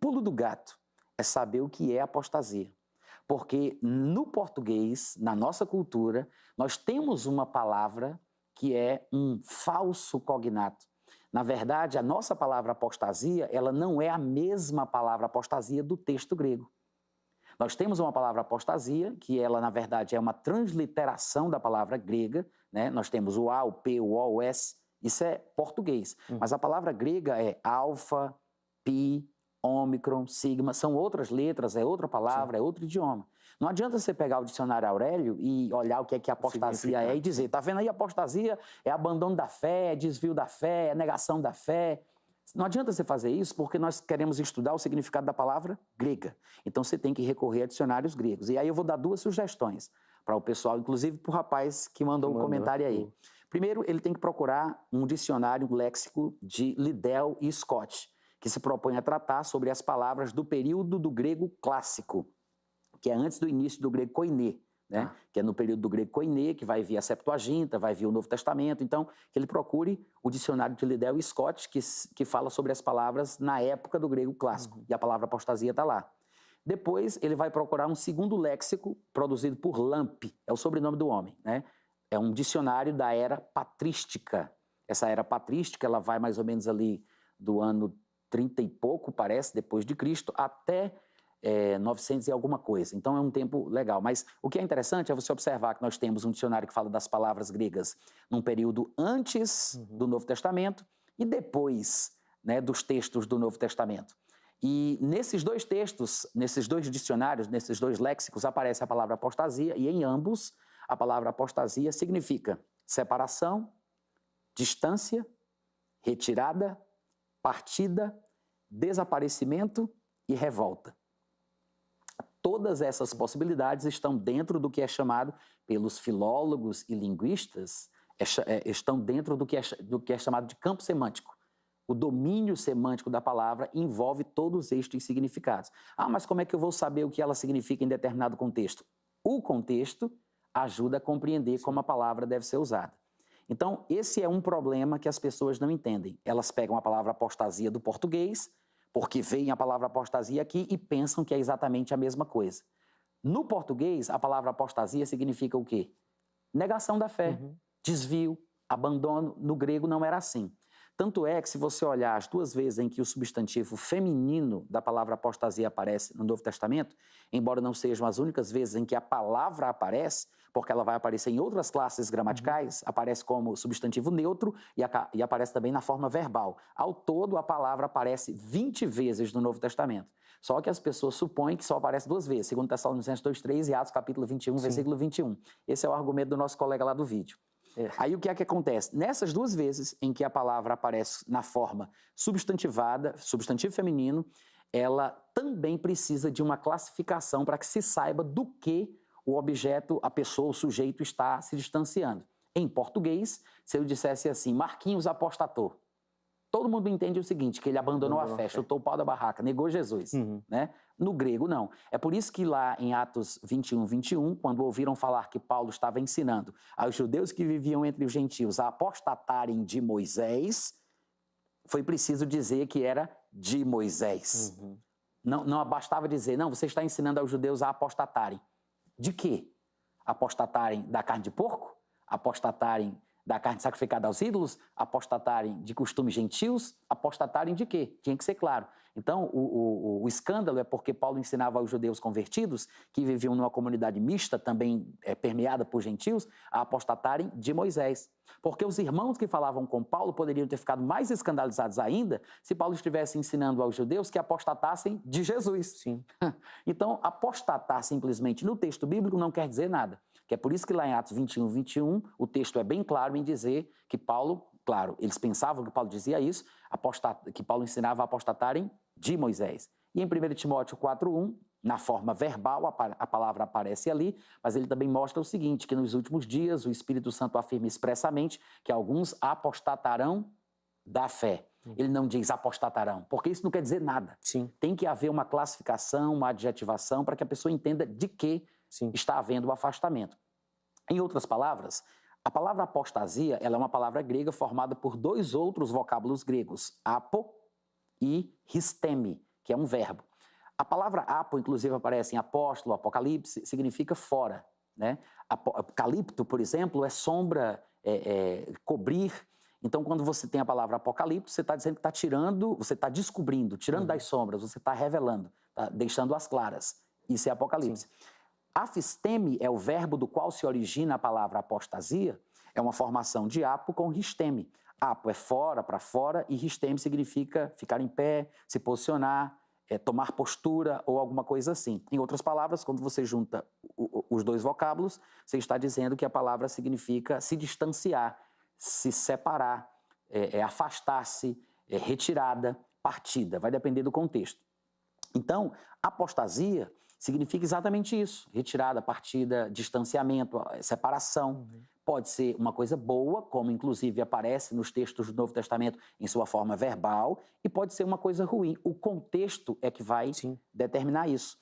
pulo do gato é saber o que é apostasia. Porque no português, na nossa cultura, nós temos uma palavra que é um falso cognato. Na verdade, a nossa palavra apostasia, ela não é a mesma palavra apostasia do texto grego. Nós temos uma palavra apostasia, que ela, na verdade, é uma transliteração da palavra grega, né? Nós temos o A, o P, o O, o S, isso é português. Mas a palavra grega é alfa, pi, ômicron, sigma, são outras letras, é outra palavra, é outro idioma. Não adianta você pegar o dicionário Aurélio e olhar o que é que apostasia é e dizer, tá vendo aí, apostasia é abandono da fé, é desvio da fé, é negação da fé. Não adianta você fazer isso porque nós queremos estudar o significado da palavra grega. Então você tem que recorrer a dicionários gregos. E aí eu vou dar duas sugestões para o pessoal, inclusive para o rapaz que mandou um comentário aí. Primeiro, ele tem que procurar um dicionário, um léxico de Liddell e Scott, que se propõe a tratar sobre as palavras do período do grego clássico, que é antes do início do grego koiné, né? Que é no período do grego koiné, que vai vir a Septuaginta, vai vir o Novo Testamento. Então, que ele procure o dicionário de Liddell e Scott, que fala sobre as palavras na época do grego clássico. E a palavra apostasia está lá. Depois, ele vai procurar um segundo léxico produzido por Lamp, é o sobrenome do homem, né? É um dicionário da era patrística. Essa era patrística, ela vai mais ou menos ali do ano 30 e pouco, parece, depois de Cristo, até 900 e alguma coisa. Então é um tempo legal. Mas o que é interessante é você observar que nós temos um dicionário que fala das palavras gregas num período antes do Novo Testamento e depois, né, dos textos do Novo Testamento. E nesses dois textos, nesses dois dicionários, nesses dois léxicos, aparece a palavra apostasia e em ambos a palavra apostasia significa separação, distância, retirada, partida, desaparecimento e revolta. Todas essas possibilidades estão dentro do que é chamado pelos filólogos e linguistas, estão dentro do que é chamado de campo semântico. O domínio semântico da palavra envolve todos estes significados. Ah, mas como é que eu vou saber o que ela significa em determinado contexto? O contexto ajuda a compreender como a palavra deve ser usada. Então, esse é um problema que as pessoas não entendem. Elas pegam a palavra apostasia do português, porque veem a palavra apostasia aqui e pensam que é exatamente a mesma coisa. No português, a palavra apostasia significa o quê? Negação da fé, desvio, abandono. No grego não era assim. Tanto é que se você olhar as duas vezes em que o substantivo feminino da palavra apostasia aparece no Novo Testamento, embora não sejam as únicas vezes em que a palavra aparece, porque ela vai aparecer em outras classes gramaticais, aparece como substantivo neutro e aparece também na forma verbal. Ao todo, a palavra aparece 20 vezes no Novo Testamento. Só que as pessoas supõem que só aparece duas vezes, segundo Tessalonicenses 2:3 e Atos capítulo 21, versículo 21. Esse é o argumento do nosso colega lá do vídeo. Aí o que é que acontece? Nessas duas vezes em que a palavra aparece na forma substantivada, substantivo feminino, ela também precisa de uma classificação para que se saiba do que o objeto, a pessoa, o sujeito está se distanciando. Em português, se eu dissesse assim, Marquinhos apostatou, todo mundo entende o seguinte, que ele abandonou a fé, chutou o pau da barraca, negou Jesus, né? No grego, não. É por isso que lá em Atos 21:21, quando ouviram falar que Paulo estava ensinando aos judeus que viviam entre os gentios a apostatarem de Moisés, foi preciso dizer que era de Moisés. Não bastava dizer, não, você está ensinando aos judeus a apostatarem. De quê? Apostatarem da carne de porco? Apostatarem da carne sacrificada aos ídolos? Apostatarem de costumes gentios? Apostatarem de quê? Tinha que ser claro. Então, o escândalo é porque Paulo ensinava aos judeus convertidos, que viviam numa comunidade mista, também permeada por gentios, a apostatarem de Moisés. Porque os irmãos que falavam com Paulo poderiam ter ficado mais escandalizados ainda se Paulo estivesse ensinando aos judeus que apostatassem de Jesus. Sim. Então, apostatar simplesmente no texto bíblico não quer dizer nada. Que é por isso que lá em Atos 21:21, o texto é bem claro em dizer que Paulo, claro, eles pensavam que Paulo dizia isso, que Paulo ensinava a apostatarem de Moisés. E em 1 Timóteo 4:1, na forma verbal, a palavra aparece ali, mas ele também mostra o seguinte, que nos últimos dias o Espírito Santo afirma expressamente que alguns apostatarão da fé. Ele não diz apostatarão, porque isso não quer dizer nada. Sim. Tem que haver uma classificação, uma adjetivação, para que a pessoa entenda de que está havendo o afastamento. Em outras palavras, a palavra apostasia ela é uma palavra grega formada por dois outros vocábulos gregos, apo e histemi, que é um verbo. A palavra apo, inclusive, aparece em Apóstolo, Apocalipse, significa fora, né? Apocalipto, por exemplo, é sombra, cobrir. Então, quando você tem a palavra apocalipto, você está dizendo que está tirando, você está descobrindo, tirando das sombras, você está revelando, tá deixando as claras. Isso é apocalipse. Sim. Afisteme é o verbo do qual se origina a palavra apostasia, é uma formação de apo com risteme. Apo é fora, para fora, e risteme significa ficar em pé, se posicionar, tomar postura ou alguma coisa assim. Em outras palavras, quando você junta os dois vocábulos, você está dizendo que a palavra significa se distanciar, se separar, afastar-se, retirada, partida. Vai depender do contexto. Então, apostasia significa exatamente isso. Retirada, partida, distanciamento, separação. Pode ser uma coisa boa, como inclusive aparece nos textos do Novo Testamento em sua forma verbal, e pode ser uma coisa ruim. O contexto é que vai determinar isso.